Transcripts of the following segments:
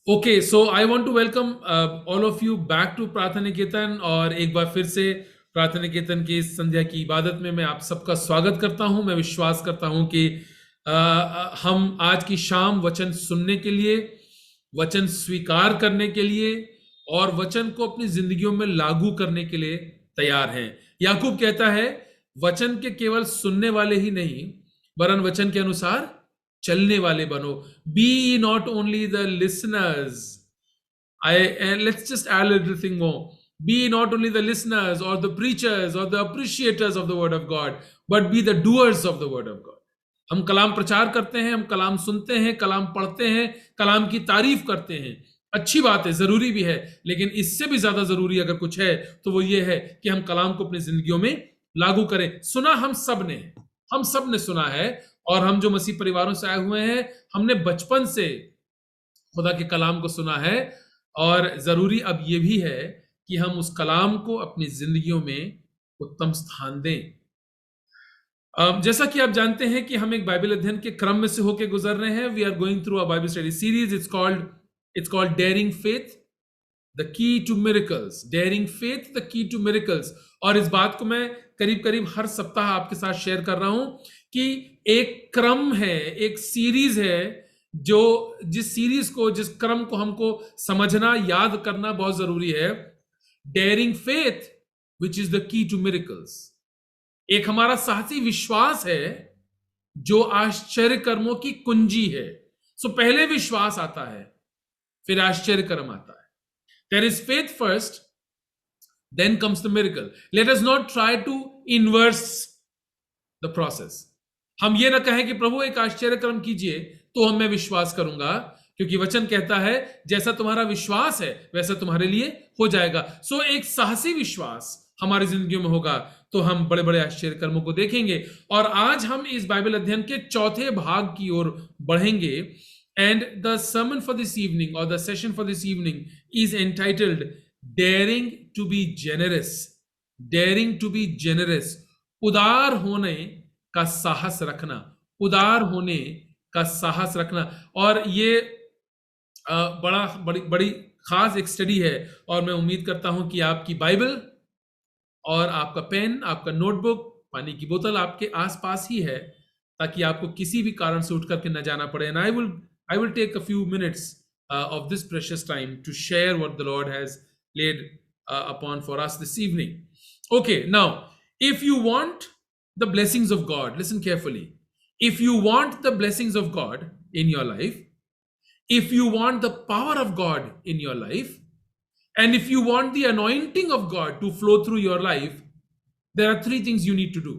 Okay, so I want to welcome all of you back to Prarthana Niketan. और एक बार फिर से प्रार्थना निकेतन की इस संध्या की इबादत में मैं आप सबका स्वागत करता हूं। मैं विश्वास करता हूं कि हम आज की शाम वचन सुनने के लिए, वचन स्वीकार करने के लिए और वचन को अपनी जिंदगियों में लागू करने के लिए तैयार हैं। याकूब कहता है, वचन के केवल सुनने वाले ही नहीं वरन वचन के अनुसार चलने वाले बनो। Be not only the listeners. And let's just add a little thing more. Be not only the listeners or the preachers or the appreciators of the word of God, but be the doers of the word of God. हम कलाम प्रचार करते हैं, हम कलाम सुनते हैं, कलाम पढ़ते हैं, कलाम की तारीफ करते हैं। अच्छी बात है, जरूरी भी है, लेकिन इससे भी ज्यादा जरूरी अगर कुछ है तो वो ये है कि हम कलाम को अपनी जिंदगियों में लागू करें। सुना हम सब ने सुना है। और हम जो मसीह परिवारों से आए हुए हैं, हमने बचपन से खुदा के कलाम को सुना है। और जरूरी अब ये भी है कि हम उस कलाम को अपनी जिंदगियों में उत्तम स्थान दें। जैसा कि आप जानते हैं कि हम एक बाइबल अध्ययन के क्रम में से होकर गुजर रहे हैं। We are going through a Bible study series. It's called daring faith, the key to miracles. Daring faith, the key to miracles. और इस बात को मैं करीब करीब हर सप्ताह आपके साथ शेयर कर रहा हूं कि एक क्रम है, एक सीरीज है, जिस क्रम को हमको समझना, याद करना बहुत जरूरी है। Daring faith which is the key to miracles. एक हमारा साहसी विश्वास है जो आश्चर्य कर्मों की कुंजी है। सो पहले विश्वास आता है, फिर आश्चर्य कर्म आता है। There is faith first, then comes the miracle. Let us not try to inverse the process. हम ये ना कहें कि प्रभु एक आश्चर्य कर्म कीजिए तो मैं विश्वास करूंगा, क्योंकि वचन कहता है जैसा तुम्हारा विश्वास है वैसा तुम्हारे लिए हो जाएगा। सो एक साहसी विश्वास हमारी जिंदगियों में होगा तो हम बड़े बड़े आश्चर्य कर्मों को देखेंगे। और आज हम इस बाइबल अध्ययन के चौथे भाग की ओर बढ़ेंगे। And the sermon for this evening, or the session for this evening, is entitled Daring to be Generous. Daring to be generous. उदार होने का साहस रखना। उदार होने का साहस रखना। और ये बड़ी खास एक स्टडी है। और मैं उम्मीद करता हूं कि आपकी बाइबल और आपका पेन, आपका नोटबुक, पानी की बोतल आपके आसपास ही है, ताकि आपको किसी भी कारण से उठ करके न जाना पड़े। And I will take a few minutes of this precious time to share what the Lord has laid upon for us this evening. Okay, now, if you want the blessings of God, listen carefully. If you want the blessings of God in your life, if you want the power of God in your life, and if you want the anointing of God to flow through your life, there are three things you need to do.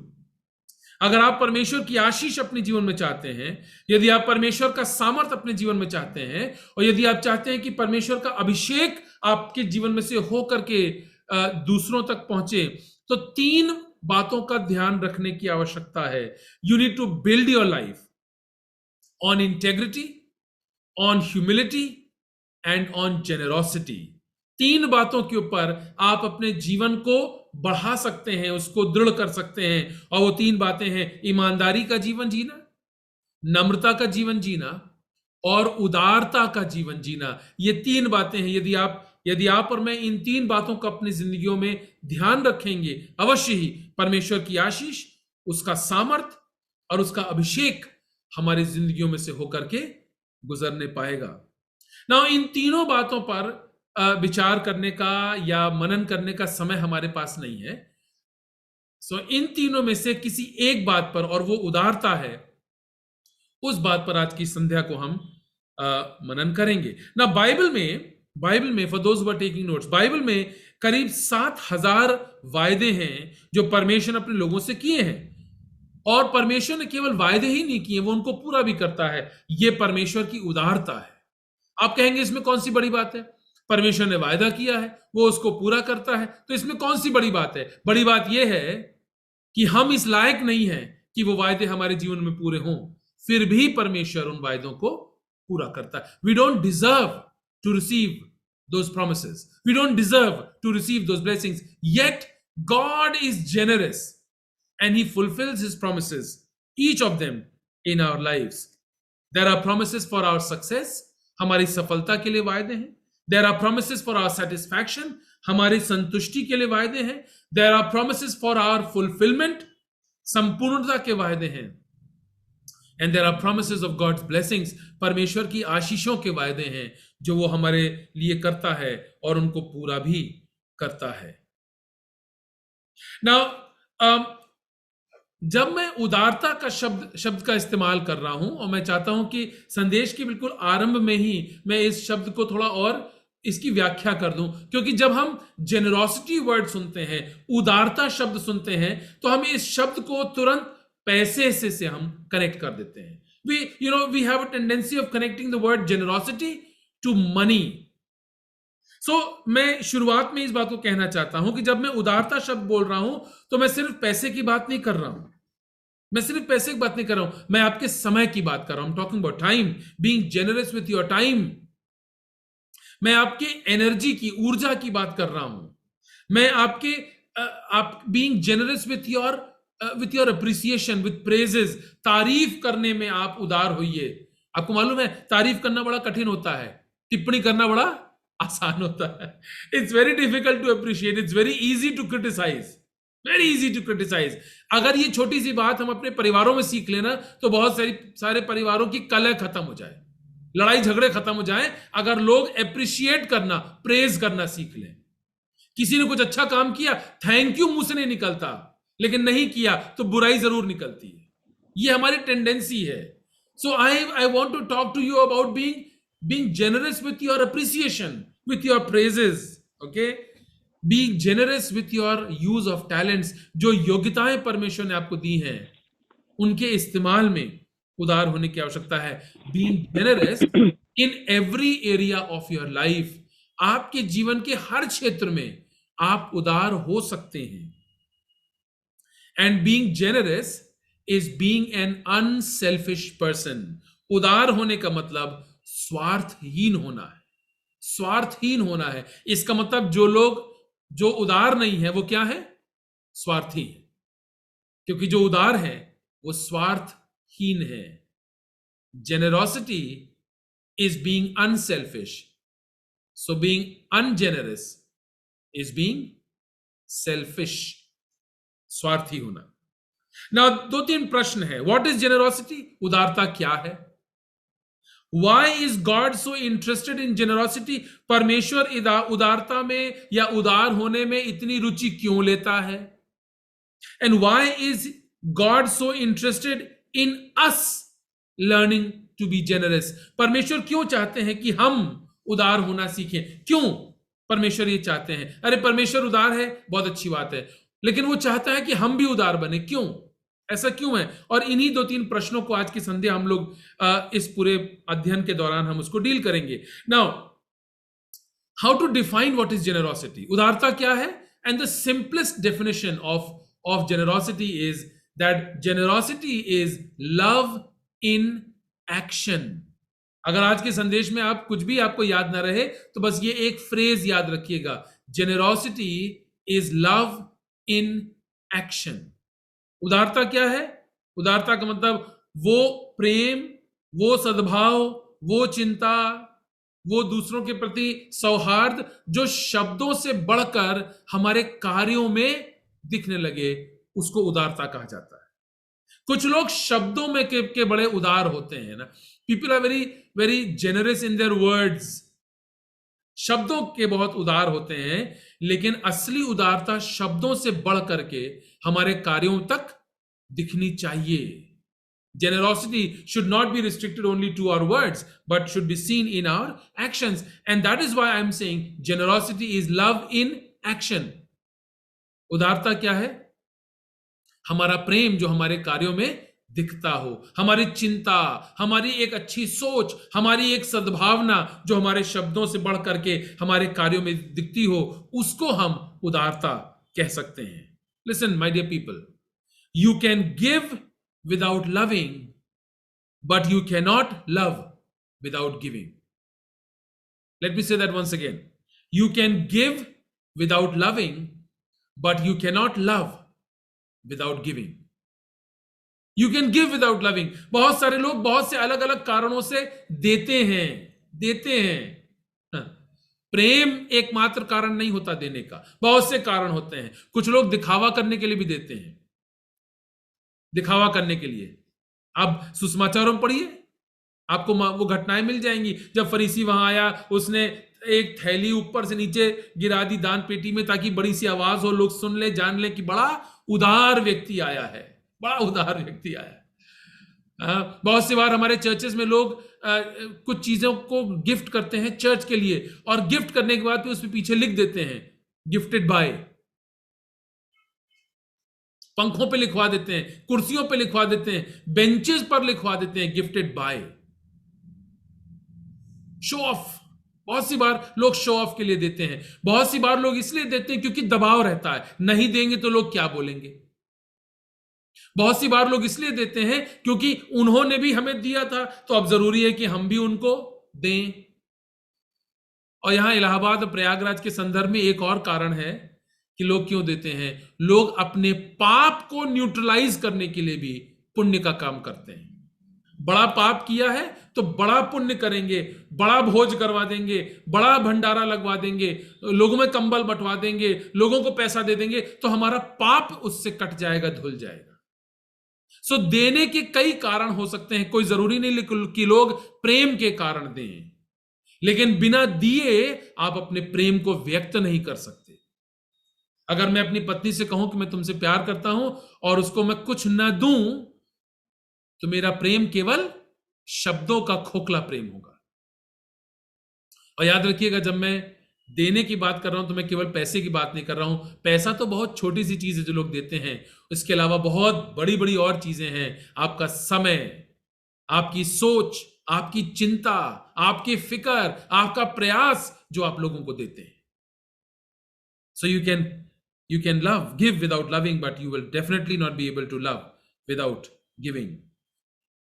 अगर आप परमेश्वर की आशीष अपने जीवन में चाहते हैं, यदि आप परमेश्वर का सामर्थ अपने जीवन में चाहते हैं, और यदि आप चाहते हैं कि परमेश्वर का अभिषेक आपके जीवन में से हो करके दूसरों तक पहुंचे, तो तीन बातों का ध्यान रखने की आवश्यकता है। You need to build your life on integrity, on humility and on generosity. तीन बातों के ऊपर आप अपने जीवन को बढ़ा सकते हैं, उसको दृढ़ कर सकते हैं। और वो तीन बातें हैं: ईमानदारी का जीवन जीना, नम्रता का जीवन जीना और उदारता का जीवन जीना। ये तीन बातें हैं। यदि आप और मैं इन तीन बातों का अपनी जिंदगियों में ध्यान रखेंगे, अवश्य ही परमेश्वर की आशीष, उसका सामर्थ और उसका अभिषेक हमारी जिंदगियों में से होकर के गुजरने पाएगा। ना इन तीनों बातों पर विचार करने का या मनन करने का समय हमारे पास नहीं है। सो इन तीनों में से किसी एक बात पर, और वो उदारता है, उस बात पर आज की संध्या को हम मनन करेंगे ना। बाइबल में for those who are taking notes, Bible में करीब 7,000 वायदे हैं जो परमेश्वर ने अपने लोगों से किए हैं। और परमेश्वर ने केवल वायदे ही नहीं किए, वो उनको पूरा भी करता है। ये परमेश्वर की उदारता है। आप कहेंगे इसमें कौन सी बड़ी बात है? परमेश्वर ने वायदा किया है, वो उसको पूरा करता है, तो इसमें कौन सी बड़ी बात है? बड़ी बात यह है कि हम इस लायक नहीं हैं कि वो वायदे हमारे जीवन में पूरे हों, फिर भी परमेश्वर उन वायदों को पूरा करता है। We don't deserve to receive those promises, we don't deserve to receive those blessings, yet God is generous and he fulfills his promises, each of them in our lives. There are promises for our success, हमारी सफलता के लिए वायदे हैं। There are promises for our satisfaction, हमारी संतुष्टि के लिए वायदे हैं। There are promises for our fulfilment, संपूर्णता के वायदे हैं। And there are promises of God's blessings, परमेश्वर की आशीषों के वायदे हैं जो वो हमारे लिए करता है और उनको पूरा भी करता है। नाउ जब मैं उदारता का शब्द का इस्तेमाल कर रहा हूं, और मैं चाहता हूं कि संदेश के बिल्कुल आरंभ में ही मैं इस शब्द को थोड़ा और इसकी व्याख्या कर दूं, क्योंकि जब हम जेनरोसिटी वर्ड सुनते हैं, उदारता शब्द सुनते हैं, तो हम इस शब्द को तुरंत पैसे से हम कनेक्ट कर देते हैं। We have a tendency of connecting the word generosity to money. मैं शुरुआत में इस बात को कहना चाहता हूं कि जब मैं उदारता शब्द बोल रहा हूं, तो मैं सिर्फ पैसे की बात नहीं कर रहा हूं, मैं सिर्फ पैसे की बात नहीं कर रहा हूं, मैं आपके समय की बात कर रहा हूं। Talking about time, being generous with your time. मैं आपके एनर्जी की, ऊर्जा की बात कर रहा हूं। मैं आपके आप being generous with your appreciation, with praises, तारीफ करने में आप उदार होइए। आपको मालूम है तारीफ करना बड़ा कठिन होता है, टिप्पणी करना बड़ा आसान होता है। It's very difficult to appreciate, it's very easy to criticise, very easy to criticise. अगर ये छोटी सी बात हम अपने परिवारों में सीख लेना, तो बहुत सारे परिवारों की कलह खत्म हो जाए, लड़ाई झगड़े खत्म हो जाए, अगर लोग अप्रिशिएट करना, प्रेज करना सीख लें। किसी ने कुछ अच्छा काम किया, थैंक यू मुंह से नहीं निकलता, लेकिन नहीं किया तो बुराई जरूर निकलती है। ये हमारी टेंडेंसी है। So I want to talk to you about being generous with your appreciation, with your praises, okay? Being generous with your use of talents, जो योग्यताएं परमेश्वर ने आपको दी हैं, उनके इस्तेमाल में उदार होने की आवश्यकता है। Being generous in every area of your life, आपके जीवन के हर क्षेत्र में आप उदार हो सकते हैं। And being generous is being an unselfish person. उदार होने का मतलब स्वार्थहीन होना है, स्वार्थहीन होना है। इसका मतलब जो लोग जो उदार नहीं है, वो क्या है? स्वार्थी है। क्योंकि जो उदार है वो स्वार्थहीन है। Generosity is being unselfish, so being ungenerous is being selfish, स्वार्थी होना। ना 2-3 प्रश्न है। What is generosity? उदारता क्या है? Why is God so interested in generosity? परमेश्वर उदारता में या उदार होने में इतनी रुचि क्यों लेता है? And why is God so interested in us learning to be generous? परमेश्वर क्यों चाहते हैं कि हम उदार होना सीखें? क्यों परमेश्वर ये चाहते हैं? अरे परमेश्वर उदार है, बहुत अच्छी बात है, लेकिन वो चाहता है कि हम भी उदार बने। क्यों? ऐसा क्यों है? और इन्हीं 2-3 प्रश्नों को आज की संध्या हम लोग इस पूरे अध्ययन के दौरान हम उसको डील करेंगे। Now, how to define what is generosity? उदारता क्या है? And the simplest definition of generosity is that generosity is love in action. अगर आज के संदेश में आप कुछ भी आपको याद ना रहे, तो बस ये एक फ्रेज याद रखिएगा, generosity is love in action. उदारता क्या है? उदारता का मतलब वो प्रेम, वो सद्भाव, वो चिंता, वो दूसरों के प्रति सौहार्द जो शब्दों से बढ़कर हमारे कार्यों में दिखने लगे, उसको उदारता कहा जाता है। कुछ लोग शब्दों में के बड़े उदार होते हैं ना। People are very very generous in their words, शब्दों के बहुत उदार होते हैं, लेकिन असली उदारता शब्दों से बढ़ करके हमारे कार्यों तक दिखनी चाहिए। Generosity should not be restricted only to our words, but should be seen in our actions. And that is why I'm saying generosity is love in action. उदारता क्या है? हमारा प्रेम जो हमारे कार्यों में दिखता हो, हमारी चिंता, हमारी एक अच्छी सोच, हमारी एक सद्भावना जो हमारे शब्दों से बढ़ करके हमारे कार्यों में दिखती हो, उसको हम उदारता कह सकते हैं। Listen, my dear people, you can give without loving, but you cannot love without giving. Let me say that once again. You can give without loving, but you cannot love without giving. You can give without loving. बहुत सारे लोग बहुत से अलग अलग कारणों से देते हैं, देते हैं। हाँ, प्रेम एकमात्र कारण नहीं होता देने का, बहुत से कारण होते हैं। कुछ लोग दिखावा करने के लिए भी देते हैं, दिखावा करने के लिए। आप सुसमाचारों में पढ़िए, आपको वो घटनाएं मिल जाएंगी। जब फरीसी वहां आया, उसने एक थैली ऊपर से नीचे गिरा दी दान पेटी में, ताकि बड़ी सी आवाज हो, लोग सुन ले, जान ले कि बड़ा उदार व्यक्ति आया है, बड़ा उदार व्यक्ति आया है। बहुत सी बार हमारे चर्चेस में लोग कुछ चीजों को गिफ्ट करते हैं चर्च के लिए, और गिफ्ट करने के बाद उस पे पीछे लिख देते हैं गिफ्टेड बाय। पंखों पे लिखवा देते हैं, कुर्सियों पे लिखवा देते हैं, बेंचेस पर लिखवा देते हैं गिफ्टेड बाय। Show off. बहुत सी बार लोग शो ऑफ के लिए देते हैं, बहुत सी बार लोग इसलिए देते हैं क्योंकि दबाव रहता है, नहीं देंगे तो लोग क्या बोलेंगे। बहुत सी बार लोग इसलिए देते हैं क्योंकि उन्होंने भी हमें दिया था, तो अब जरूरी है कि हम भी उनको दें। और यहां इलाहाबाद और प्रयागराज के संदर्भ में एक और कारण है कि लोग क्यों देते हैं। लोग अपने पाप को न्यूट्रलाइज करने के लिए भी पुण्य का काम करते हैं। बड़ा पाप किया है तो बड़ा पुण्य करेंगे, बड़ा भोज करवा देंगे, बड़ा भंडारा लगवा देंगे, लोगों में कंबल बंटवा देंगे, लोगों को पैसा दे देंगे, तो हमारा पाप उससे कट जाएगा, धुल जाएगा। सो देने के कई कारण हो सकते हैं, कोई जरूरी नहीं कि लोग प्रेम के कारण दें, लेकिन बिना दिए आप अपने प्रेम को व्यक्त नहीं कर सकते। अगर मैं अपनी पत्नी से कहूं कि मैं तुमसे प्यार करता हूं और उसको मैं कुछ न दूं, तो मेरा प्रेम केवल शब्दों का खोखला प्रेम होगा। और याद रखिएगा, जब मैं देने की बात कर रहा हूं तो मैं केवल पैसे की बात नहीं कर रहा हूं। पैसा तो बहुत छोटी सी चीज है जो लोग देते हैं, इसके अलावा बहुत बड़ी बड़ी और चीजें हैं। आपका समय, आपकी सोच, आपकी चिंता, आपकी फिक्र, आपका प्रयास जो आप लोगों को देते हैं। सो you can give without loving, but you will definitely not be able to love without giving.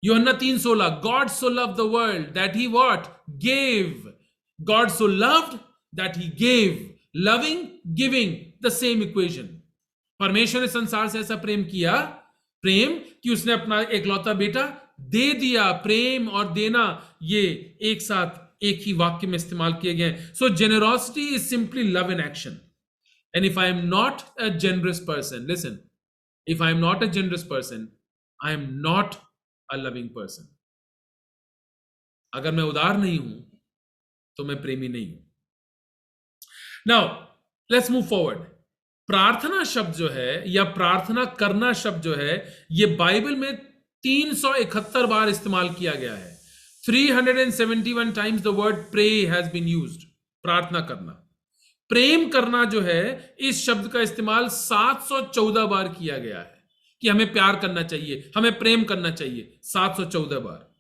यूहन्ना 3:16, God so loved the world that he what? Gave. God so loved that he gave. Loving, giving, the same equation. परमेश्वर ने संसार से ऐसा प्रेम किया, प्रेम कि उसने अपना एकलौता बेटा दे दिया। प्रेम और देना ये एक साथ एक ही वाक्य में इस्तेमाल किए गए। So generosity is simply love in action. And if I am not a generous person, listen, if I am not a generous person, I am not a loving person. अगर मैं उदार नहीं हूं तो मैं प्रेमी नहीं हूं। Now, let's move forward. प्रार्थना शब्द जो है या प्रार्थना करना शब्द जो है, ये बाइबल में 371 बार इस्तेमाल किया गया है। 371 times the word pray has been used. प्रार्थना करना। प्रेम करना जो है, इस शब्द का इस्तेमाल 714 बार किया गया है कि हमें प्यार करना चाहिए, हमें प्रेम करना चाहिए, 714 बार।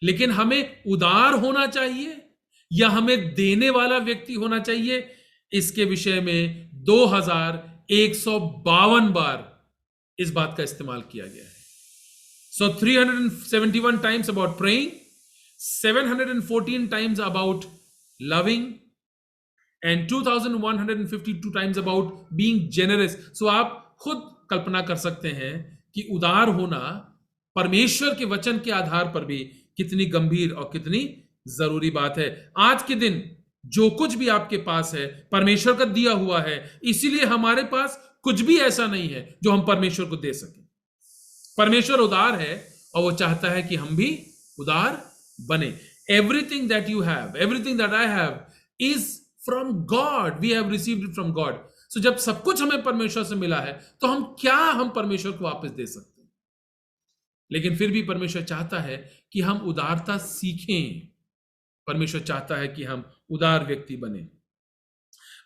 लेकिन हमें उदार होना चाहिए या हमें देने वाला व्यक्ति होना चाहिए, इसके विषय में 2152 बार इस बात का इस्तेमाल किया गया है। सो 371 times about praying, 714 times about loving, and 2152 times about being generous. So आप खुद कल्पना कर सकते हैं कि उदार होना परमेश्वर के वचन के आधार पर भी कितनी गंभीर और कितनी जरूरी बात है। आज के दिन जो कुछ भी आपके पास है परमेश्वर का दिया हुआ है, इसीलिए हमारे पास कुछ भी ऐसा नहीं है जो हम परमेश्वर को दे सकें। परमेश्वर उदार है और वो चाहता है कि हम भी उदार बने। Everything that you have, everything that I have is from God. We have received it from God. So जब सब कुछ हमें परमेश्वर से मिला है तो हम परमेश्वर को वापस दे सकते हैं। लेकिन फिर भी परमेश्वर चाहता है कि हम उदारता सीखें। परमेश्वर चाहता है कि हम उदार व्यक्ति बने।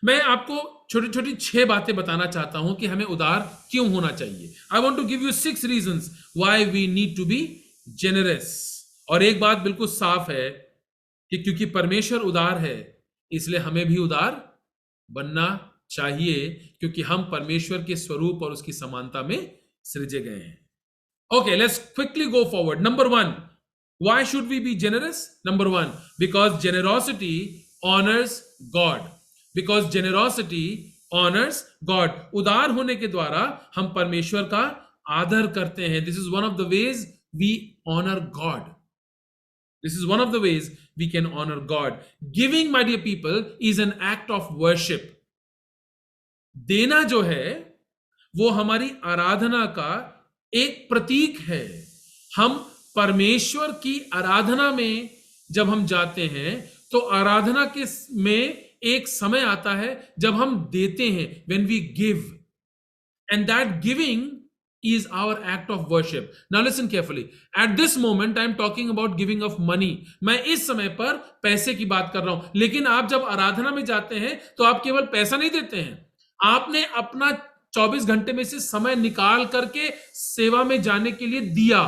मैं आपको छोटी छोटी 6 बातें बताना चाहता हूं कि हमें उदार क्यों होना चाहिए। I want to give you 6 reasons why we need to be generous. और एक बात बिल्कुल साफ है कि क्योंकि परमेश्वर उदार है, इसलिए हमें भी उदार बनना चाहिए, क्योंकि हम परमेश्वर के स्वरूप और उसकी समानता में सृजे गए हैं। Okay, let's quickly go forward. Number 1, why should we be generous? Number 1, because generosity honours God. Because generosity honours God. उदार होने के द्वारा हम परमेश्वर का आदर करते हैं। This is one of the ways we honour God. This is one of the ways we can honor God. Giving, my dear people, is an act of worship. देना जो है वो हमारी आराधना का एक प्रतीक है। हम परमेश्वर की आराधना में जब हम जाते हैं तो आराधना के में एक समय आता है जब हम देते हैं, when we give, and that giving is our act of worship. Now listen carefully. At this moment I am talking about giving of money. मैं इस समय पर पैसे की बात कर रहा हूं, लेकिन आप जब आराधना में जाते हैं तो आप केवल पैसा नहीं देते हैं, आपने अपना 24 घंटे में से समय निकाल करके सेवा में जाने के लिए दिया,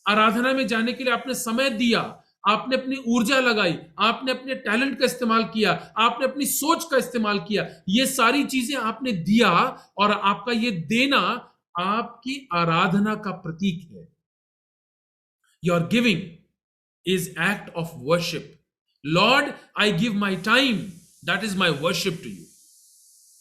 आराधना में जाने के लिए आपने समय दिया, आपने अपनी ऊर्जा लगाई, आपने अपने टैलेंट का इस्तेमाल किया, आपने अपनी सोच का इस्तेमाल किया, ये सारी चीजें आपने दिया और आपका ये देना आपकी आराधना का प्रतीक है। Your giving is act of worship. Lord, I give my time. That is my worship to you.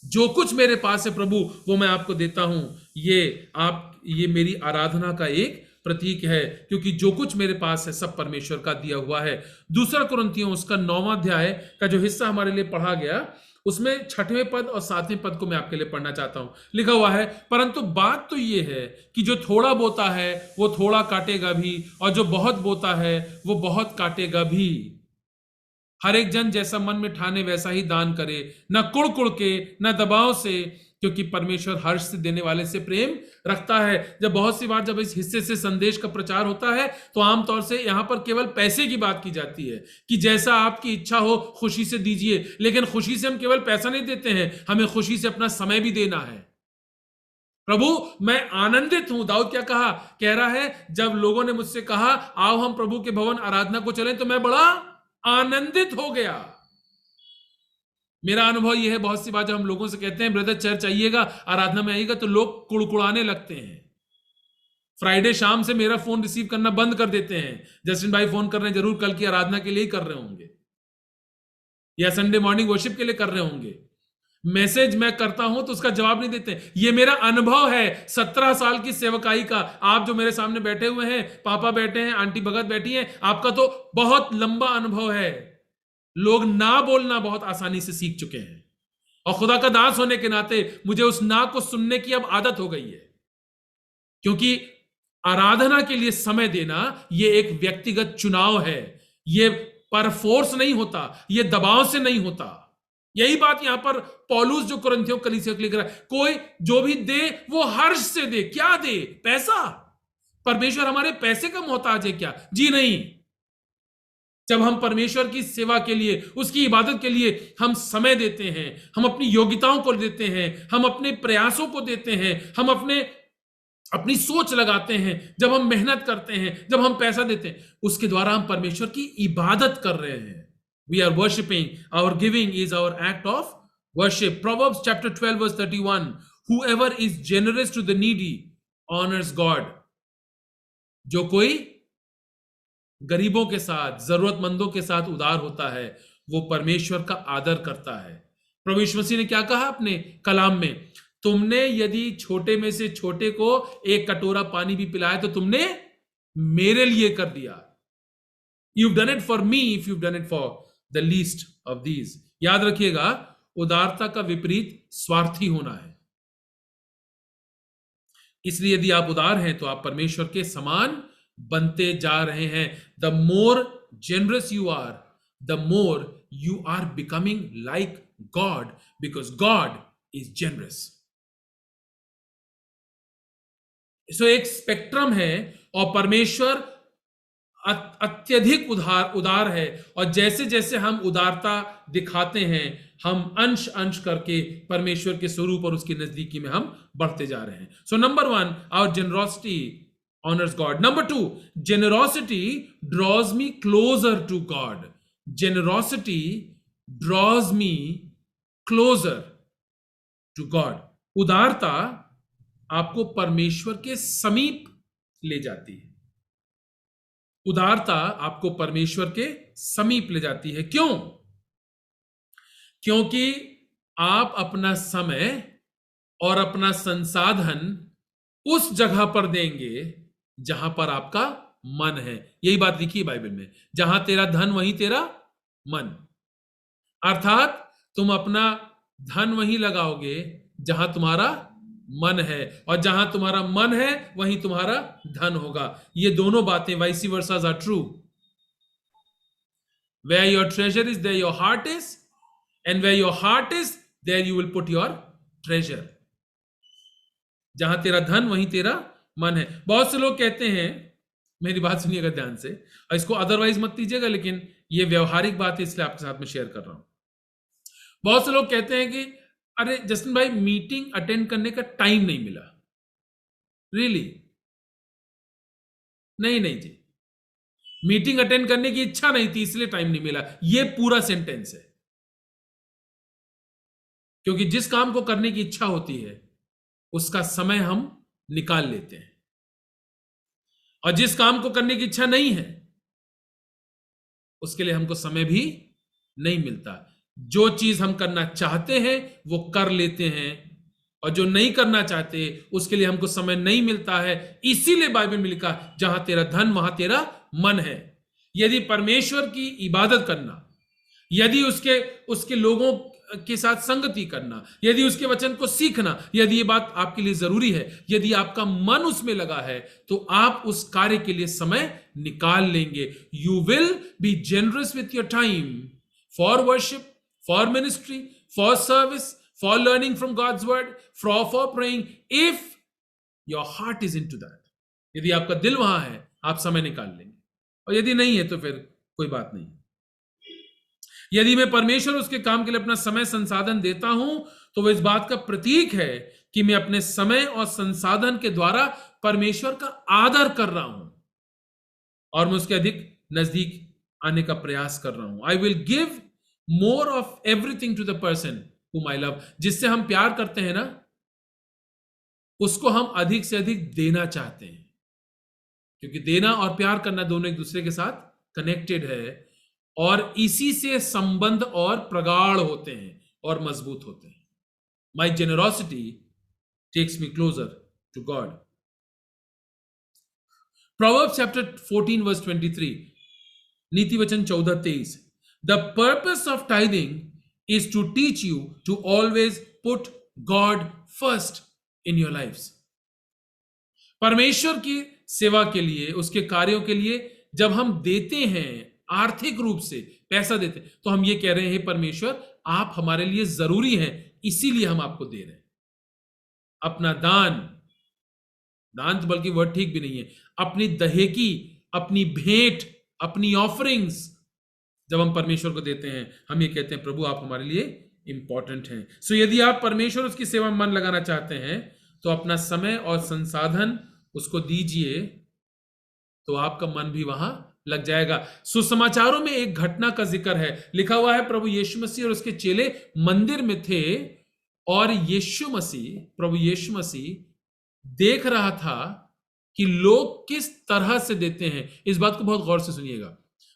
जो कुछ मेरे पास है प्रभु वो मैं आपको देता हूं, ये मेरी आराधना का एक प्रतीक है, क्योंकि जो कुछ मेरे पास है सब परमेश्वर का दिया हुआ है। दूसरा कुरिन्थियों उसका 9वां अध्याय का जो हिस्सा हमारे लिए पढ़ा गया, उसमें 6वें पद और 7वें पद को मैं आपके लिए पढ़ना चाहता हूं। लिखा हुआ है, परंतु बात तो ये है कि जो थोड़ा बोता है वो थोड़ा काटेगा भी, और जो बहुत बोता है वो बहुत काटेगा भी। हर एक जन जैसा मन में ठाने वैसा ही दान करे, न कुड़ के न दबाव से, क्योंकि परमेश्वर हर्ष से देने वाले से प्रेम रखता है। जब बहुत सी बार जब इस हिस्से से संदेश का प्रचार होता है तो आमतौर से यहां पर केवल पैसे की बात की जाती है कि जैसा आपकी इच्छा हो खुशी से दीजिए, लेकिन खुशी से हम केवल पैसा नहीं देते हैं, हमें खुशी से अपना समय भी देना है। प्रभु मैं आनंदित हूं, दाऊद क्या कहा, कह रहा है जब लोगों ने मुझसे कहा आओ हम प्रभु के भवन आराधना को चलें तो मैं बड़ा आनंदित हो गया। मेरा अनुभव यह है, बहुत सी बार जब हम लोगों से कहते हैं ब्रदर चर्च आइएगा, आराधना में आइएगा, तो लोग कुड़कुड़ाने लगते हैं। फ्राइडे शाम से मेरा फोन रिसीव करना बंद कर देते हैं, जस्टिन भाई फोन कर रहे हैं, जरूर कल की आराधना के लिए ही कर रहे होंगे या संडे मॉर्निंग वर्शिप के लिए कर रहे होंगे। मैसेज मैं करता हूं तो उसका जवाब नहीं देते। ये मेरा अनुभव है 17 साल की सेवकाई का। आप जो मेरे सामने बैठे हुए हैं, पापा बैठे हैं, आंटी भगत बैठी हैं, आपका तो बहुत लंबा अनुभव है। लोग ना बोलना बहुत आसानी से सीख चुके हैं, और खुदा का दास होने के नाते मुझे उस ना को सुनने की अब आदत हो गई है, क्योंकि आराधना के लिए समय देना यह एक व्यक्तिगत चुनाव है, यह पर फोर्स नहीं होता, यह दबाव से नहीं होता। यही बात यहां पर पौलुस जो कुरिन्थियों कलीसिया को लिख रहा है, कोई जो भी दे वो हर्ष से दे। क्या दे? पैसा? परमेश्वर हमारे पैसे का मोहताज है क्या? जी नहीं। जब हम परमेश्वर की सेवा के लिए, उसकी इबादत के लिए हम समय देते हैं, हम अपनी योग्यताओं को देते हैं, हम अपने प्रयासों को देते हैं, हम अपनी सोच लगाते हैं, जब हम मेहनत करते हैं, जब हम पैसा देते हैं, उसके द्वारा हम परमेश्वर की इबादत कर रहे हैं। We are worshiping. Our giving is our act of worship. Proverbs chapter 12 verse 31. Whoever is generous to the needy honors God. जो कोई गरीबों के साथ, जरूरतमंदों के साथ उदार होता है वो परमेश्वर का आदर करता है। प्रभु यीशु मसीह ने क्या कहा अपने कलाम में, तुमने यदि छोटे में से छोटे को एक कटोरा पानी भी पिलाया तो तुमने मेरे लिए कर दिया। You've done it for me if you've done it for the least of these. याद रखिएगा, उदारता का विपरीत स्वार्थी होना है। इसलिए यदि आप उदार हैं तो आप परमेश्वर के समान बनते जा रहे हैं। The more generous you are, the more you are becoming like God, because God is generous. So एक स्पेक्ट्रम है और परमेश्वर अत्यधिक उदार है, और जैसे जैसे हम उदारता दिखाते हैं हम अंश अंश करके परमेश्वर के स्वरूप और उसकी नजदीकी में हम बढ़ते जा रहे हैं। So number 1, our generosity honours God. Number 2, generosity draws me closer to God. Generosity draws me closer to God. उदारता आपको परमेश्वर के समीप ले जाती है। उदारता आपको परमेश्वर के समीप ले जाती है। क्यों? क्योंकि आप अपना समय और अपना संसाधन उस जगह पर देंगे जहां पर आपका मन है। यही बात लिखी है बाइबल में, जहां तेरा धन वहीं तेरा मन। अर्थात तुम अपना धन वहीं लगाओगे जहां तुम्हारा मन है, और जहां तुम्हारा मन है वहीं तुम्हारा धन होगा। ये दोनों बातें vice versa are true. Where your treasure is, there your heart is, and where your heart is, there you will put your treasure. जहां तेरा धन वहीं तेरा मन है। बहुत से लोग कहते हैं, मेरी बात सुनिएगा ध्यान से, और इसको अदरवाइज मत लीजिएगा, लेकिन ये व्यवहारिक बात है इसलिए आपके साथ में शेयर कर रहा हूं। बहुत से लोग कहते हैं कि अरे जस्टिन भाई, मीटिंग अटेंड करने का टाइम नहीं मिला। रियली? नहीं जी, मीटिंग अटेंड करने की इच्छा नहीं थी इसलिए टाइम नहीं मिला, ये पूरा सेंटेंस है। क्योंकि जिस काम को करने की इच्छा होती है उसका समय हम निकाल लेते हैं, और जिस काम को करने की इच्छा नहीं है उसके लिए हमको समय भी नहीं मिलता। जो चीज हम करना चाहते हैं वो कर लेते हैं, और जो नहीं करना चाहते उसके लिए हमको समय नहीं मिलता है। इसीलिए बाइबल में लिखा, जहां तेरा धन वहां तेरा मन है। यदि परमेश्वर की इबादत करना, यदि उसके लोगों के साथ संगति करना, यदि उसके वचन को सीखना, यदि ये बात आपके लिए जरूरी है, यदि आपका मन उसमें लगा है, तो आप उस कार्य के लिए समय निकाल लेंगे। You will be generous with your time for worship, for ministry, for service, for learning from God's word, for praying, if your heart is into that. यदि आपका दिल वहां है, आप समय निकाल लेंगे, और यदि नहीं है तो फिर कोई बात नहीं। यदि मैं परमेश्वर उसके काम के लिए अपना समय संसाधन देता हूं, तो वह इस बात का प्रतीक है कि मैं अपने समय और संसाधन के द्वारा परमेश्वर का आदर कर रहा हूं, और मैं उसके अधिक नजदीक आने का प्रयास कर रहा हूं। I will give more of everything to the person whom I love। जिससे हम प्यार करते हैं ना, उसको हम अधिक से अधिक देना चाहते हैं, क्योंकि देना और प्यार करना दोनों एक दूसरे के साथ कनेक्टेड है, और इसी से संबंध और प्रगाढ़ होते हैं और मजबूत होते हैं। My generosity takes me closer to God. Proverbs chapter 14 verse 23, नीति वचन 14:23। The purpose of tithing is to teach you to always put God first in your lives। परमेश्वर की सेवा के लिए, उसके कार्यों के लिए जब हम देते हैं, आर्थिक रूप से पैसा देते हैं, तो हम ये कह रहे हैं, परमेश्वर आप हमारे लिए जरूरी हैं, इसीलिए हम आपको दे रहे हैं। अपना दान तो बल्कि वर्ड ठीक भी नहीं है, अपनी दहेकी, अपनी भेंट, अपनी ऑफरिंग्स जब हम परमेश्वर को देते हैं, हम ये कहते हैं, प्रभु आप हमारे लिए इंपॉर्टेंट हैं। सो यदि आप परमेश्वर उसकी सेवा में मन लगाना चाहते हैं, तो अपना समय और संसाधन उसको दीजिए, तो आपका मन भी वहां लग जाएगा। सुसमाचारों में एक घटना का जिक्र है, लिखा हुआ है, प्रभु यीशु मसीह और उसके चेले मंदिर में थे, और प्रभु यीशु मसीह देख रहा था कि लोग किस तरह से देते हैं। इस बात को बहुत गौर से सुनिएगा।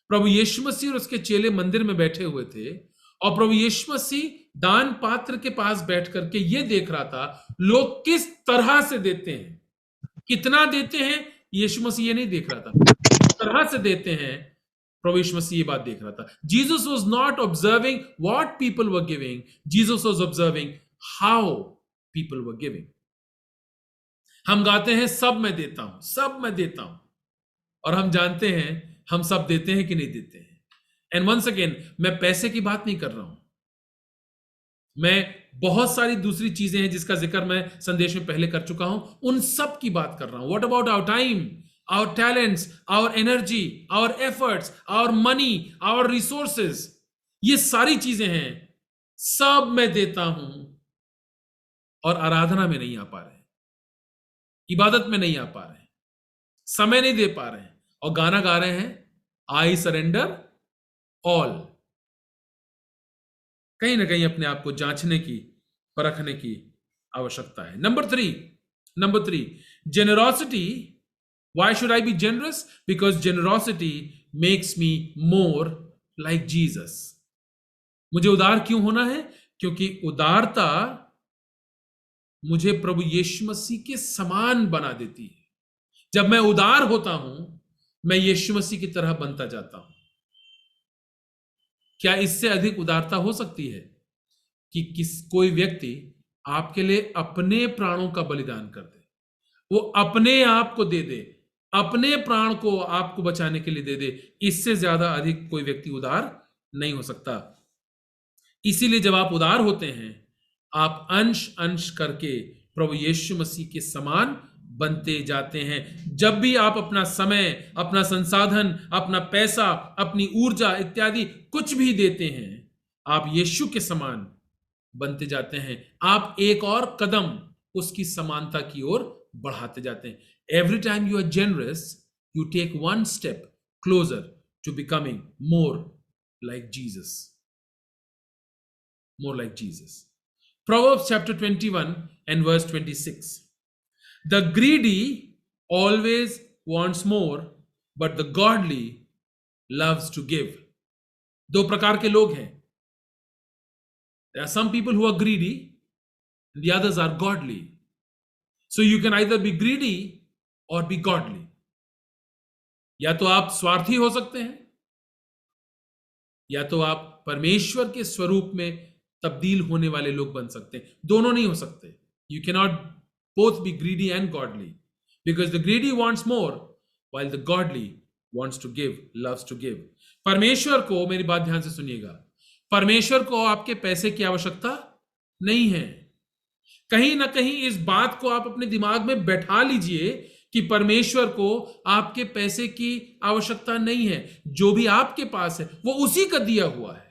प्रभु यीशु मसीह और उसके चेले मंदिर में बैठे हुए थे, और प्रभु यीशु मसीह दान पात्र के पास बैठ करके ये देख रहा था लोग किस तरह से देते हैं। कितना देते हैं यीशु मसीह ये नहीं देख रहा था, किस तरह से देते हैं प्रभु यीशु मसीह ये बात देख रहा था। Jesus was not observing what people were giving, Jesus was observing how people were giving. हम गाते हैं सब मैं देता हूं, सब मैं देता हूं, और हम जानते हैं हम सब देते हैं कि नहीं देते हैं। एंड वंस अगेन, मैं पैसे की बात नहीं कर रहा हूं, मैं बहुत सारी दूसरी चीजें हैं जिसका जिक्र मैं संदेश में पहले कर चुका हूं, उन सब की बात कर रहा हूं। What about our time, our talents, our energy, our efforts, our money, our resources, ये सारी चीजें हैं, सब मैं देता हूं, और आराधना में नहीं आ पा रहे, इबादत में नहीं आ पा रहे, समय नहीं दे पा रहे हैं, और गाना गा रहे हैं, आई सरेंडर ऑल। कहीं ना कहीं अपने आप को जांचने की, परखने की आवश्यकता है। Number three, generosity. Why should I be generous? Because generosity makes me more like Jesus. मुझे उदार क्यों होना है? क्योंकि उदारता मुझे प्रभु यीशु मसीह के समान बना देती है। जब मैं उदार होता हूं मैं यीशु मसीह की तरह बनता जाता हूं। क्या इससे अधिक उदारता हो सकती है कि कोई व्यक्ति आपके लिए अपने प्राणों का बलिदान कर दे, वो अपने आप को दे दे, अपने प्राण को आपको बचाने के लिए दे दे? इससे ज्यादा अधिक कोई व्यक्ति उदार नहीं हो सकता। इसीलिए जब आप उदार होते हैं, आप अंश अंश करके प्रभु यीशु मसीह के समान बनते जाते हैं। जब भी आप अपना समय, अपना संसाधन, अपना पैसा, अपनी ऊर्जा इत्यादि कुछ भी देते हैं, आप यीशु के समान बनते जाते हैं। आप एक और कदम उसकी समानता की ओर बढ़ाते जाते हैं। Every time you are generous, you take one step closer to becoming more like Jesus, more like Jesus. Proverbs chapter 21 and verse 26. The greedy always wants more, but the godly loves to give. दो प्रकार के लोग हैं. There are some people who are greedy, and the others are godly. So you can either be greedy or be godly. या तो आप स्वार्थी हो सकते हैं, या तो आप परमेश्वर के स्वरूप में तब्दील होने वाले लोग बन सकते हैं। दोनों नहीं हो सकते। You can not both be greedy and godly, because the greedy wants more while the godly wants to give, loves to give. परमेश्वर को, मेरी बात ध्यान से सुनिएगा, परमेश्वर को आपके पैसे की आवश्यकता नहीं है। कहीं ना कहीं इस बात को आप अपने दिमाग में बैठा लीजिए कि परमेश्वर को आपके पैसे की आवश्यकता नहीं है। जो भी आपके पास है वो उसी का दिया हुआ है।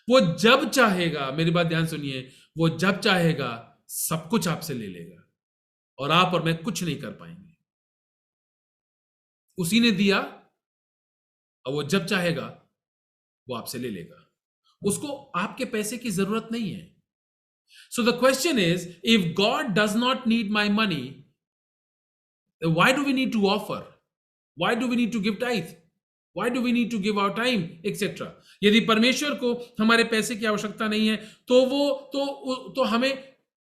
वो जब चाहेगा, मेरी बात ध्यान सुनिए, वो जब चाहेगा सब कुछ आपसे ले लेगा और आप और मैं कुछ नहीं कर पाएंगे। उसी ने दिया और वो जब चाहेगा वो आपसे ले लेगा। उसको आपके पैसे की जरूरत नहीं है। So the question is, if God does not need my money, why do we need to offer? Why do we need to give tithe? Why do we need to give our time, etc? यदि परमेश्वर को हमारे पैसे की आवश्यकता नहीं है तो वो तो हमें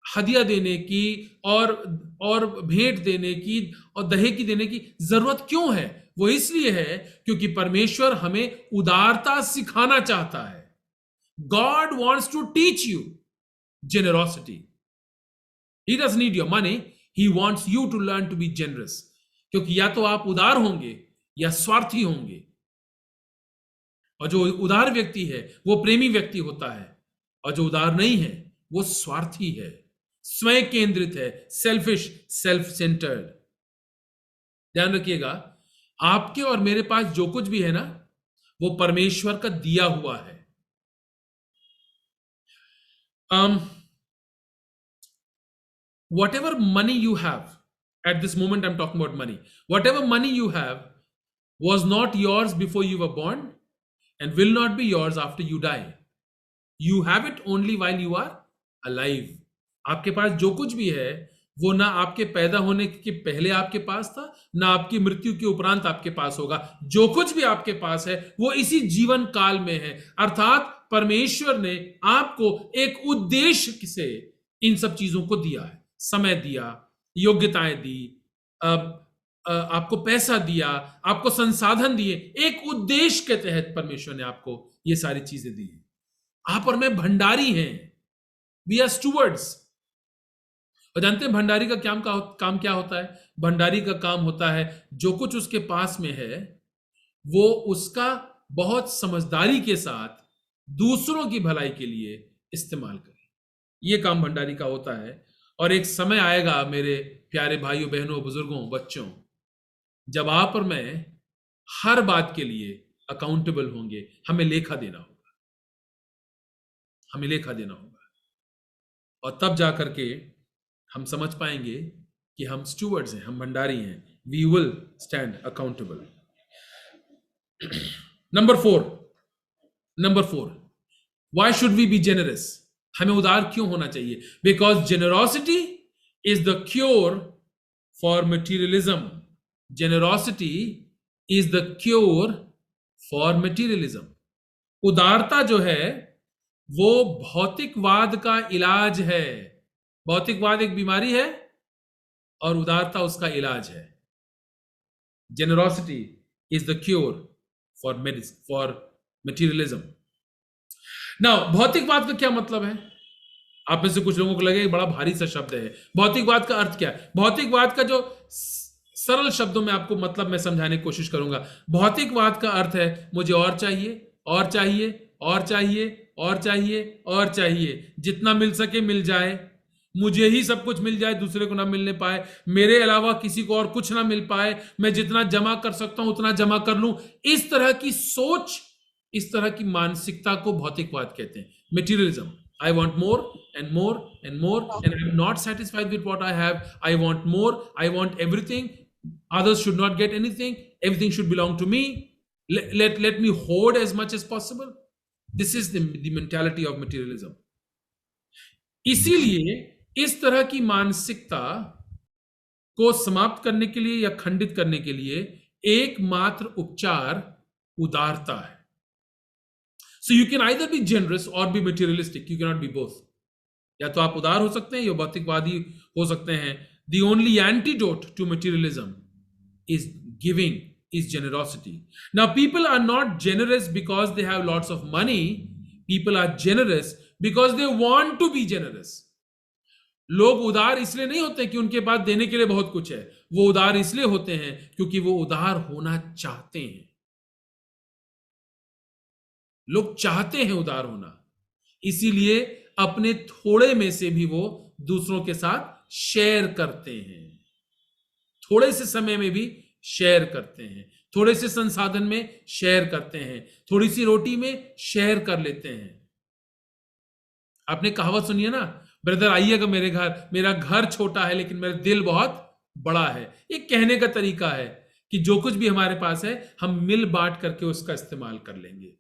हदिया देने की और भेंट देने की और दहेज देने की जरूरत क्यों है? वो इसलिए है क्योंकि परमेश्वर हमें उदारता सिखाना चाहता है। God wants to teach you generosity. He doesn't need your money. He wants you to learn to be generous. क्योंकि या तो आप उदार होंगे या स्वार्थी होंगे। और जो उदार व्यक्ति है वो प्रेमी व्यक्ति होता है, और जो उदार नहीं है वो स्वार्थी है, स्वयं केंद्रित है, सेल्फिश, सेल्फ सेंटर्ड। ध्यान रखिएगा, आपके और मेरे पास जो कुछ भी है ना, वो परमेश्वर का दिया हुआ है। Whatever money you have at this moment, I'm talking about money. Whatever money you have was not yours before you were born and will not be yours after you die. You have it only while you are alive. आपके पास जो कुछ भी है वो ना आपके पैदा होने के पहले आपके पास था, ना आपकी मृत्यु के उपरांत आपके पास होगा। जो कुछ भी आपके पास है वो इसी जीवन काल में है। अर्थात परमेश्वर ने आपको एक उद्देश्य से इन सब चीजों को दिया है। समय दिया, योग्यताएं दी, आपको पैसा दिया, आपको संसाधन दिए, एक उद्देश्य के तहत परमेश्वर ने आपको ये सारी चीजें दी। आप और मैं भंडारी हैं, वी आर स्टूवर्ड्स। और जानते हैं भंडारी का काम क्या होता है? भंडारी का काम होता है जो कुछ उसके पास में है वो उसका बहुत समझदारी के साथ दूसरों की भलाई के लिए इस्तेमाल करे। ये काम भंडारी का होता है। और एक समय आएगा मेरे प्यारे भाइयों, बहनों, बुजुर्गों, बच्चों, जब आप और मैं हर बात के लिए अकाउंटेबल होंगे। हमें लेखा देना होगा, हमें लेखा देना होगा। और तब जाकर के हम समझ पाएंगे कि हम स्टूवर्ड्स हैं, हम भंडारी हैं। We will stand accountable. Number four, why should we be generous? हमें उदार क्यों होना चाहिए? Because generosity is the cure for materialism. Generosity is the cure for materialism. उदारता जो है वो भौतिकवाद का इलाज है। भौतिकवाद एक बीमारी है और उदारता उसका इलाज है। Generosity is the cure for materialism. Now, भौतिकवाद का क्या मतलब है? आप में से कुछ लोगों को लगे बड़ा भारी सा शब्द है। भौतिकवाद का अर्थ क्या है? भौतिकवाद का जो सरल शब्दों में आपको मतलब मैं समझाने की कोशिश करूंगा। भौतिकवाद का अर्थ है मुझे और चाहिए, और चाहिए, और चाहिए, और चाहिए, और चाहिए, जितना मिल सके मिल जाए, मुझे ही सब कुछ मिल जाए, दूसरे को ना मिलने पाए, मेरे अलावा किसी को और कुछ ना मिल पाए, मैं जितना जमा कर सकता हूं उतना जमा कर लूं। इस तरह की सोच, इस तरह की मानसिकता को भौतिकवाद कहते हैं, materialism. I want more and more and more, and I'm not satisfied with what I have. I want more. I want everything. Others should not get anything. Everything should belong to me. Let me hoard as much as possible. This is the mentality of materialism. इसीलिए इस तरह की मानसिकता को समाप्त करने के लिए या खंडित करने के लिए एकमात्र उपचार उदारता है। So you can either be generous or be materialistic. You cannot be both. या तो आप उदार हो सकते हैं या भौतिकवादी हो सकते हैं। The only antidote to materialism is giving, is generosity. Now people are not generous because they have lots of money. People are generous because they want to be generous. लोग उदार इसलिए नहीं होते कि उनके पास देने के लिए बहुत कुछ है, वो उदार इसलिए होते हैं क्योंकि वो उदार होना चाहते हैं। लोग चाहते हैं उदार होना, इसीलिए अपने थोड़े में से भी वो दूसरों के साथ शेयर करते हैं, थोड़े से समय में भी शेयर करते हैं, थोड़े से संसाधन में शेयर करते हैं, थोड़ी सी रोटी में शेयर कर लेते हैं। आपने कहावत सुनी है ना, ब्रदर आइएगा मेरे घर, मेरा घर छोटा है लेकिन मेरा दिल बहुत बड़ा है। ये कहने का तरीका है कि जो कुछ भी हमारे पास है हम मिल बांट करके उसका इस्तेमाल कर लेंगे।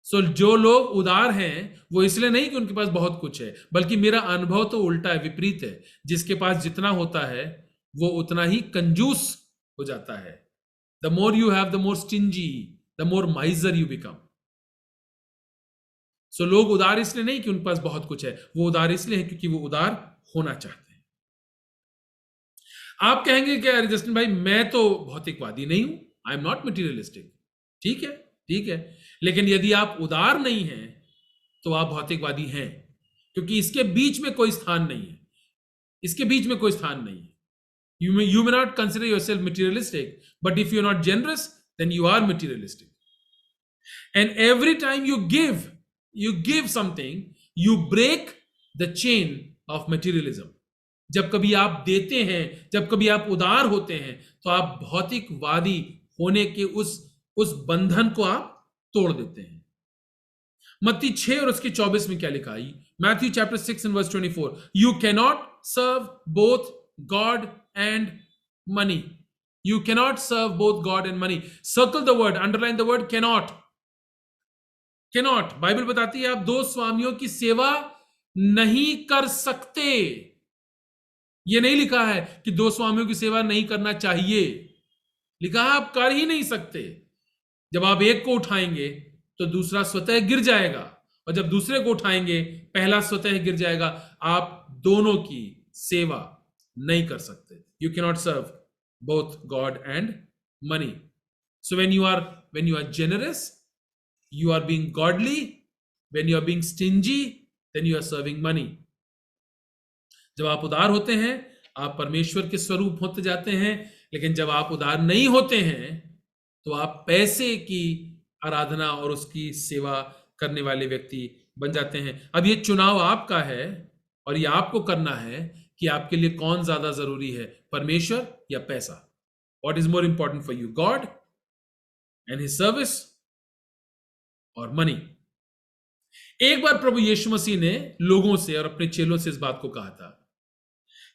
सो जो लोग उदार हैं वो इसलिए नहीं कि उनके पास बहुत कुछ है, बल्कि मेरा अनुभव तो उल्टा है, विपरीत है। जिसके पास जितना होता है वो उतना ही कंजूस हो जाता है। The more you have the more stingy, the more miser you become. सो लोग उदार इसलिए नहीं कि उनके पास बहुत कुछ है, वो उदार इसलिए है क्योंकि वो उदार होना चाहते हैं। आप कहेंगे कि अरे जस्टिन भाई मैं तो भौतिकवादी नहीं हूं, आई एम नॉट मटीरियलिस्टिक। ठीक है, ठीक है, लेकिन यदि आप उदार नहीं हैं तो आप भौतिकवादी हैं, क्योंकि इसके बीच में कोई स्थान नहीं है, इसके बीच में कोई स्थान नहीं है। You may not consider yourself materialistic, but if you're not generous, then you are materialistic. And every time you give something, you break the chain of materialism. जब कभी आप देते हैं, जब कभी आप उदार होते हैं, तो आप भौतिकवादी होने के उस बंधन को आप तोड़ देते हैं। मत्ती 6 और उसके 24 में क्या लिखा है? Matthew chapter 6 and verse 24. You cannot serve both God and money. You cannot serve both God and money. Circle the word, underline the word cannot. Cannot. Bible बताती है आप दो स्वामियों की सेवा नहीं कर सकते। यह नहीं लिखा है कि दो स्वामियों की सेवा नहीं करना चाहिए, लिखा है आप कर ही नहीं सकते। जब आप एक को उठाएंगे तो दूसरा स्वतः गिर जाएगा, और जब दूसरे को उठाएंगे पहला स्वतः गिर जाएगा। आप दोनों की सेवा नहीं कर सकते। You cannot serve both God and money. So when you are generous, you are being godly. When you are being stingy, then you are serving money. जब आप उदार होते हैं आप परमेश्वर के स्वरूप होते जाते हैं, लेकिन जब आप उदार नहीं होते हैं तो आप पैसे की आराधना और उसकी सेवा करने वाले व्यक्ति बन जाते हैं। अब ये चुनाव आपका है और ये आपको करना है कि आपके लिए कौन ज्यादा जरूरी है, परमेश्वर या पैसा। What is more important for you, God and his service और मनी? एक बार प्रभु यीशु मसीह ने लोगों से और अपने चेलों से इस बात को कहा था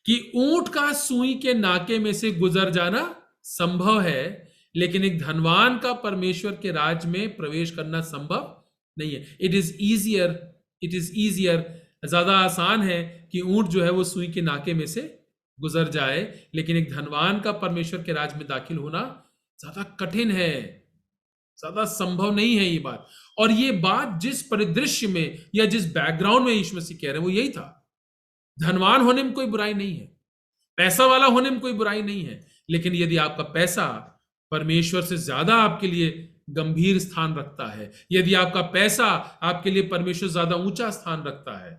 कि ऊंट का सुई के नाके में से गुजर जाना संभव है, लेकिन एक धनवान का परमेश्वर के राज में प्रवेश करना संभव नहीं है। इट इज ईजियर, ज्यादा आसान है कि ऊंट जो है वो सुई के नाके में से गुजर जाए, लेकिन एक धनवान का परमेश्वर के राज में दाखिल होना ज्यादा कठिन है, ज्यादा संभव नहीं है ये बात। और ये बात जिस परिदृश्य में या जिस बैकग्राउंड में यीशु मसीह कह रहे हैं वो यही था। धनवान होने में कोई बुराई नहीं है, पैसा वाला होने में कोई बुराई नहीं है, लेकिन यदि आपका पैसा परमेश्वर से ज्यादा आपके लिए गंभीर स्थान रखता है, यदि आपका पैसा आपके लिए परमेश्वर से ज्यादा ऊंचा स्थान रखता है,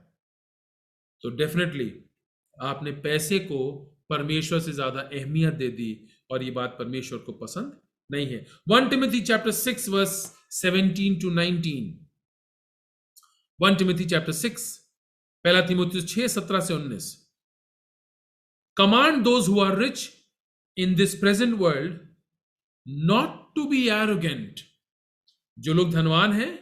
तो डेफिनेटली आपने पैसे को परमेश्वर से ज्यादा अहमियत दे दी, और ये बात परमेश्वर को पसंद नहीं है। 1 Timothy chapter 6 verse 17 to 19। 1 Timothy chapter 6, पहला तीमुथियुस 6 17 से 19। Command those who are rich in this present world not to be arrogant। जो लोग धनवान हैं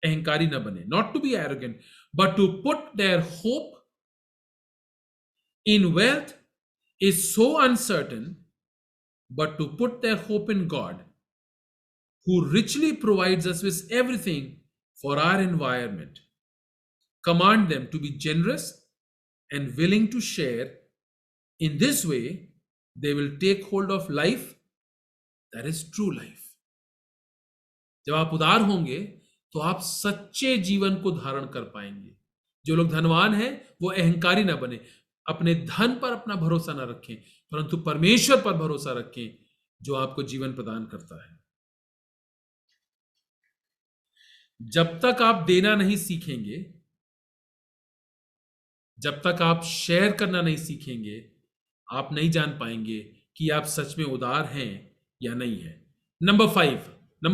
अहंकारी न बने, not to be arrogant, but to put their hope in wealth is so uncertain, but to put their hope in God, who richly provides us with everything for our environment. Command them to be generous and willing to share. In this way, they will take hold of life that is true life. जब आप उदार होंगे तो आप सच्चे जीवन को धारण कर पाएंगे। जो लोग धनवान हैं वो अहंकारी ना बने, अपने धन पर अपना भरोसा ना रखें, परंतु परमेश्वर पर भरोसा रखें जो आपको जीवन प्रदान करता है। जब तक आप देना नहीं सीखेंगे, जब तक आप शेयर करना नहीं सीखेंगे, आप नहीं जान पाएंगे कि आप सच में उदार हैं या नहीं है। Number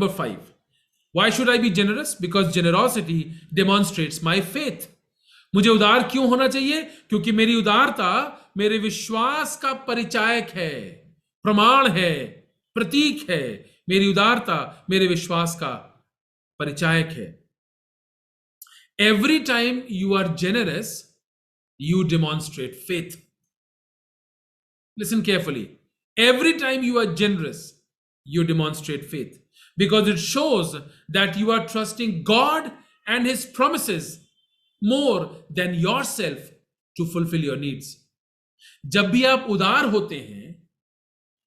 5, why should I be generous? Because generosity demonstrates my faith. मुझे उदार क्यों होना चाहिए? क्योंकि मेरी उदारता मेरे विश्वास का परिचायक है, प्रमाण है, प्रतीक है। मेरी उदारता मेरे विश्वास का परिचायक है। Every time you are generous, you demonstrate faith. Listen carefully. Every time you are generous, you demonstrate faith, because it shows that you are trusting God and His promises more than yourself to fulfill your needs. जब भी आप उदार होते हैं,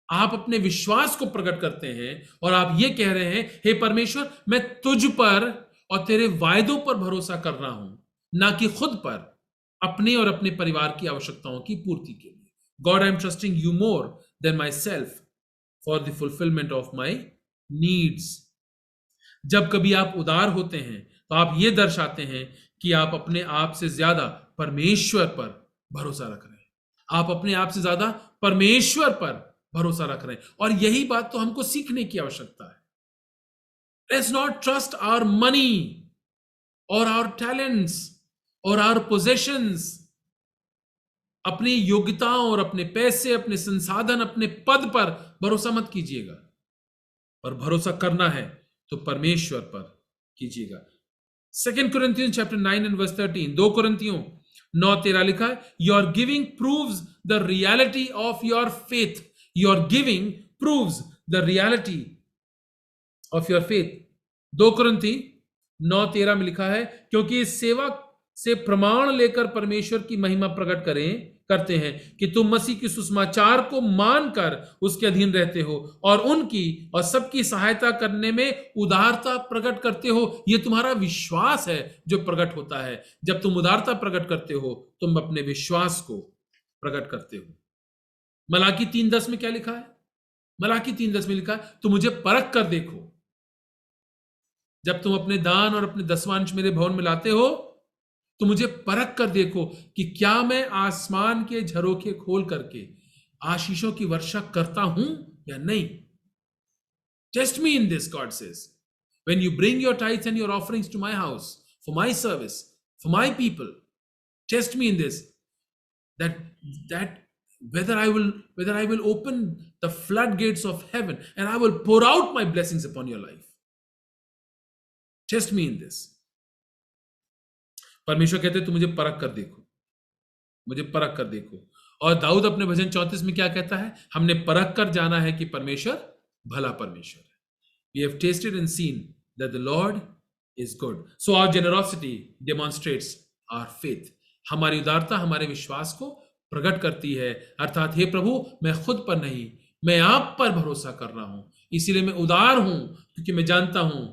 आप अपने विश्वास को प्रकट करते हैं और आप ये कह रहे हैं, हे परमेश्वर, मैं तुझ पर और तेरे वायदों पर भरोसा कर रहा हूं, ना कि खुद पर, अपने और अपने परिवार की आवश्यकताओं की पूर्ति के लिए। God, I am trusting you more than myself for the fulfillment of my needs. जब कभी आप उदार होते हैं तो आप ये दर्शाते हैं कि आप अपने आप से ज्यादा परमेश्वर पर भरोसा रख रहे हैं। आप अपने आप से ज्यादा परमेश्वर पर भरोसा रख रहे हैं, और यही बात तो हमको सीखने की आवश्यकता है। Let's not trust our money or our talents or our possessions. अपनी योग्यताओं और अपने पैसे, अपने संसाधन, अपने पद पर भरोसा मत कीजिएगा, पर भरोसा करना है तो परमेश्वर पर कीजिएगा। 2 Corinthians chapter 9 and verse 13, 2 Corinthians 9:13 लिखा है, your giving proves the reality of your faith. Your giving proves the reality of your faith. 2 Corinthians 9:13 में लिखा है, क्योंकि इस सेवा से प्रमाण लेकर परमेश्वर की महिमा प्रकट करते हैं कि तुम मसीह की सुसमाचार को मानकर उसके अधीन रहते हो और उनकी और सबकी सहायता करने में उदारता प्रकट करते हो। यह तुम्हारा विश्वास है जो प्रकट होता है। जब तुम उदारता प्रकट करते हो, तुम अपने विश्वास को प्रकट करते हो। मलाकी 3:10 में क्या लिखा है? मलाकी 3:10 में लिखा है, तुम मुझे परख कर देखो। जब तुम अपने दान और अपने दसवांश मेरे भवन में लाते हो, तो मुझे परख कर देखो कि क्या मैं आसमान के झरोखे खोल करके आशीषों की वर्षा करता हूं या नहीं। Test me in this, God says. When you bring your tithes and your offerings to my house, for my service, for my people, test me in this, that whether I will open the floodgates of heaven and I will pour out my blessings upon your life. Test me in this. परमेश्वर कहते हैं, तुम मुझे परख कर देखो, मुझे परख कर देखो। और दाऊद अपने भजन 34 में क्या कहता है? हमने परख कर जाना है कि परमेश्वर भला परमेश्वर है। We have tasted and seen that the Lord is good. So our generosity demonstrates our faith. हमारी उदारता हमारे विश्वास को प्रकट करती है, अर्थात हे प्रभु, मैं खुद पर नहीं, मैं आप पर भरोसा कर रहा हूं, इसीलिए मैं उदार हूं, क्योंकि मैं जानता हूं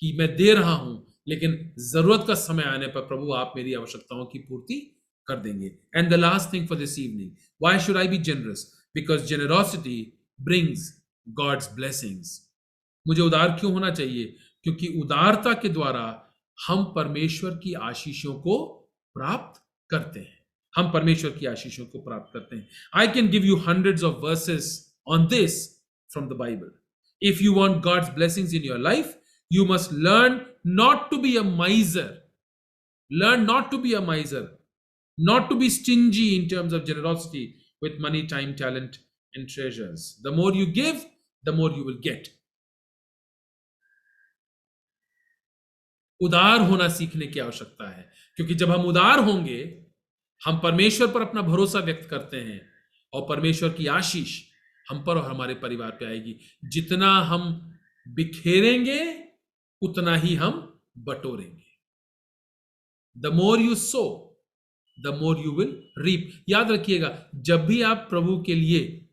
कि मैं दे रहा हूं, लेकिन जरूरत का समय आने पर प्रभु आप मेरी आवश्यकताओं की पूर्ति कर देंगे। And the last thing for this evening, why should I be generous? Because generosity brings God's blessings. मुझे उदार क्यों होना चाहिए? क्योंकि उदारता के द्वारा हम परमेश्वर की आशीषों को प्राप्त करते हैं। हम परमेश्वर की आशीषों को प्राप्त करते हैं। I can give you hundreds of verses on this from the Bible. If you want God's blessings in your life, you must learn not to be a miser. Learn not to be a miser, not to be stingy in terms of generosity with money, time, talent, and treasures. The more you give, the more you will get. उदार होना सीखने की आवश्यकता है, क्योंकि जब हम उदार होंगे, हम परमेश्वर पर अपना भरोसा व्यक्त करते हैं और परमेश्वर की आशीष हम पर और हमारे परिवार पे आएगी। जितना हम बिखेरेंगे उतना ही हम बटोरेंगे। The more you sow the more you will reap. याद रखिएगा, जब भी आप प्रभु के लिए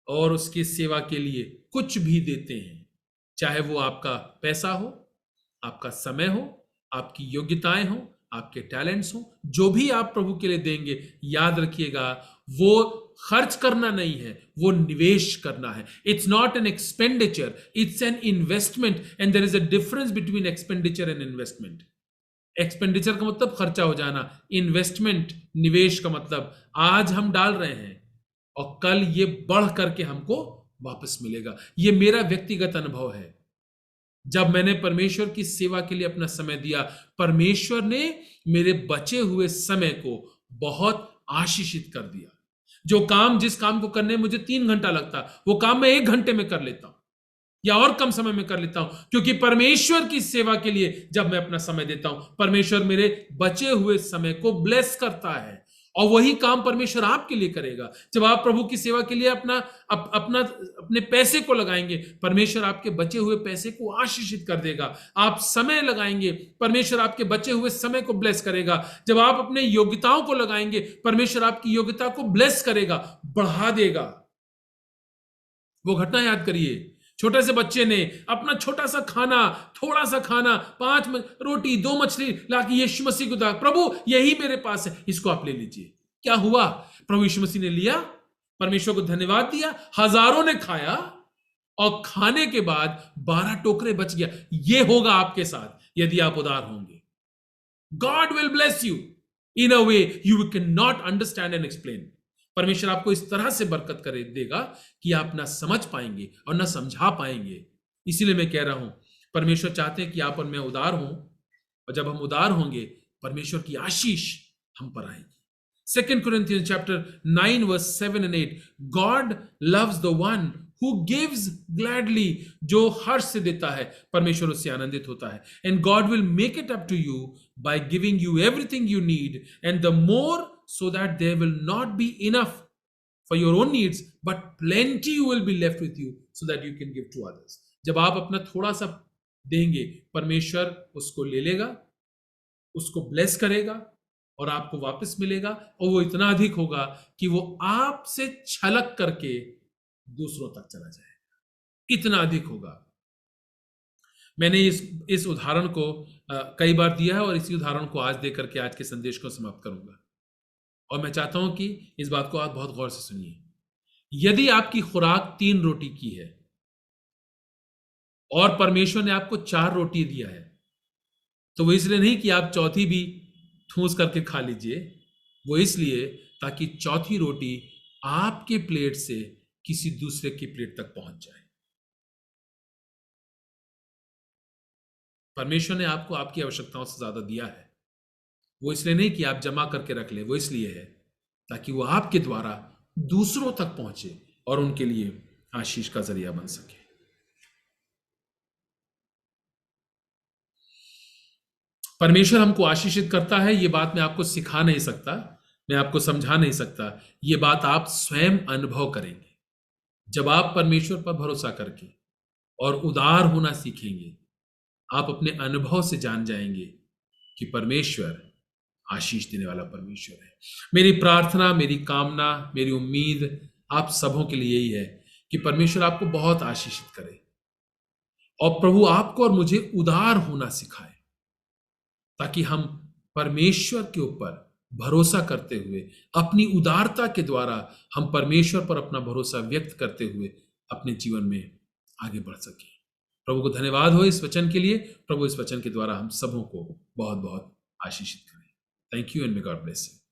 और उसकी सेवा के लिए कुछ भी देते हैं, चाहे वो आपका पैसा हो, आपका समय हो, आपकी योग्यताएं हो, आपके टैलेंट्स हो, जो भी आप प्रभु के लिए देंगे, याद रखिएगा वो खर्च करना नहीं है, वो निवेश करना है। It's not an expenditure, it's an investment, and there is a difference between expenditure and investment. Expenditure का मतलब खर्चा हो जाना, इन्वेस्टमेंट निवेश का मतलब आज हम डाल रहे हैं और कल ये बढ़ करके हमको वापस मिलेगा। ये मेरा व्यक्तिगत अनुभव है। जब मैंने परमेश्वर की सेवा के लिए अपना समय दिया, परमेश्वर ने मेरे बचे हुए समय को बहुत आशीषित कर दिया। जो काम, जिस काम को करने में मुझे 3 घंटा लगता, वो काम मैं 1 घंटे में कर लेता हूं या और कम समय में कर लेता हूं, क्योंकि परमेश्वर की सेवा के लिए जब मैं अपना समय देता हूं, परमेश्वर मेरे बचे हुए समय को ब्लेस करता है। और वही काम परमेश्वर आपके लिए करेगा। जब आप प्रभु की सेवा के लिए अपने पैसे को लगाएंगे, परमेश्वर आपके बचे हुए पैसे को आशीषित कर देगा। आप समय लगाएंगे, परमेश्वर आपके बचे हुए समय को ब्लेस करेगा। जब आप अपने योग्यताओं को लगाएंगे, परमेश्वर आपकी योग्यता को ब्लेस करेगा, बढ़ा देगा। वो घटना याद करिए, छोटे से बच्चे ने अपना छोटा सा खाना, थोड़ा सा खाना, 5 रोटी 2 मछली लाके यीशु मसीह को दिया, प्रभु यही मेरे पास है, इसको आप ले लीजिए। क्या हुआ? प्रभु यीशु मसीह ने लिया, परमेश्वर को धन्यवाद दिया, हजारों ने खाया और खाने के बाद 12 टोकरे बच गया। ये होगा आपके साथ यदि आप उदार होंगे। God will bless you in a way you can not understand and explain. परमेश्वर आपको इस तरह से बरकत करे देगा कि आप ना समझ पाएंगे और ना समझा पाएंगे। इसीलिए मैं कह रहा हूं, परमेश्वर चाहते हैं कि आप और मैं उदार हों, और जब हम उदार होंगे, परमेश्वर की आशीष हम पर आएगी। 2 Corinthians chapter 9 verse 7 and 8, God loves the one who gives gladly, जो हर्ष से देता है, परमेश्वर उससे आनंदित होता है। And God will make it up to you by giving you everything you need and the more, so that there will not be enough for your own needs, but plenty will be left with you so that you can give to others. जब आप अपना थोड़ा सा देंगे, परमेश्वर उसको ले लेगा, उसको ब्लेस करेगा और आपको वापस मिलेगा, और वो इतना अधिक होगा कि वो आपसे छलक करके दूसरों तक चला जाएगा। इतना अधिक होगा। मैंने इस उदाहरण को कई बार दिया है और इसी उदाहरण को आज दे करके आज के संदेश को समाप्त करूंगा। और मैं चाहता हूं कि इस बात को आप बहुत गौर से सुनिए। यदि आपकी खुराक 3 रोटी की है और परमेश्वर ने आपको 4 रोटी दिया है, तो वो इसलिए नहीं कि आप चौथी भी ठूस करके खा लीजिए, वो इसलिए ताकि चौथी रोटी आपके प्लेट से किसी दूसरे की प्लेट तक पहुंच जाए। परमेश्वर ने आपको आपकी आवश्यकताओं से ज्यादा दिया है। वो इसलिए नहीं कि आप जमा करके रख ले, वो इसलिए है ताकि वो आपके द्वारा दूसरों तक पहुंचे और उनके लिए आशीष का जरिया बन सके। परमेश्वर हमको आशीषित करता है, ये बात मैं आपको सिखा नहीं सकता, मैं आपको समझा नहीं सकता। ये बात आप स्वयं अनुभव करेंगे जब आप परमेश्वर पर भरोसा करके और उदार होना सीखेंगे। आप अपने अनुभव से जान जाएंगे कि परमेश्वर आशीष देने वाला परमेश्वर है। मेरी प्रार्थना, मेरी कामना, मेरी उम्मीद आप सबों के लिए यही है कि परमेश्वर आपको बहुत आशीषित करे और प्रभु आपको और मुझे उदार होना सिखाए, ताकि हम परमेश्वर के ऊपर भरोसा करते हुए, अपनी उदारता के द्वारा हम परमेश्वर पर अपना भरोसा व्यक्त करते हुए अपने जीवन में आगे बढ़ सकें। प्रभु को धन्यवाद हो इस वचन के लिए। प्रभु इस वचन के द्वारा हम सबों को बहुत बहुत आशीषित करें। Thank you and may God bless you.